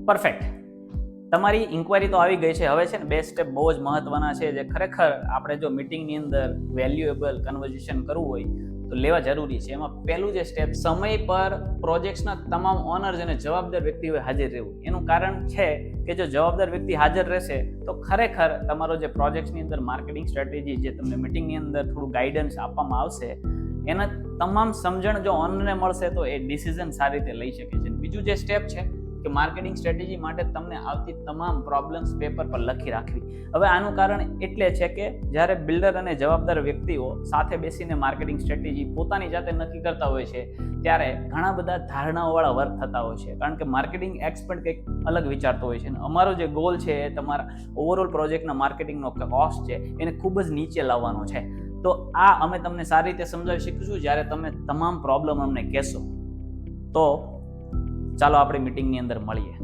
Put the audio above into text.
Perfect. તમારી inquiry તો આવી ગઈ છે. હવે છે ને 2 સ્ટેપ બહુ જ મહત્વના છે, જે ખરેખર આપણે જો મીટિંગની અંદર વેલ્યુએબલ કન્વર્ઝેશન કરવું હોય તો લેવા જરૂરી છે. એમાં પહેલું જે સ્ટેપ, સમય પર પ્રોજેક્ટ્સના તમામ ઓનર્સ અને જવાબદાર વ્યક્તિઓએ હાજર રહેવું. એનું કારણ છે કે જો જવાબદાર વ્યક્તિ હાજર રહેશે તો ખરેખર તમારો જે પ્રોજેક્ટ્સની અંદર માર્કેટિંગ સ્ટ્રેટેજી, જે તમને મીટિંગની અંદર થોડું ગાઈડન્સ આપવામાં આવશે, એના તમામ સમજણ જો ઓનરને મળશે તો એ ડિસિઝન સારી રીતે લઈ શકે છે. બીજું જે સ્ટેપ છે કે માર્કેટિંગ સ્ટ્રેટેજી માટે તમને આવતી તમામ પ્રોબ્લેમ્સ પેપર પર લખી રાખવી. હવે આનું કારણ એટલે છે કે જ્યારે બિલ્ડર અને જવાબદાર વ્યક્તિઓ સાથે બેસીને માર્કેટિંગ સ્ટ્રેટેજી પોતાની જાતે નક્કી કરતા હોય છે, ત્યારે ઘણા બધા ધારણાઓવાળા વર્ક થતા હોય છે. કારણ કે માર્કેટિંગ એક્સપર્ટ કંઈક અલગ વિચારતો હોય છે અને અમારો જે ગોલ છે એ તમારા ઓવરઓલ પ્રોજેક્ટના માર્કેટિંગનો કોસ્ટ છે એને ખૂબ જ નીચે લાવવાનો છે. તો આ અમે તમને સારી રીતે સમજાવી શકીશું જ્યારે તમે તમામ પ્રોબ્લેમ અમને કહેશો. તો ચાલો આપણે મીટિંગની અંદર મળીએ.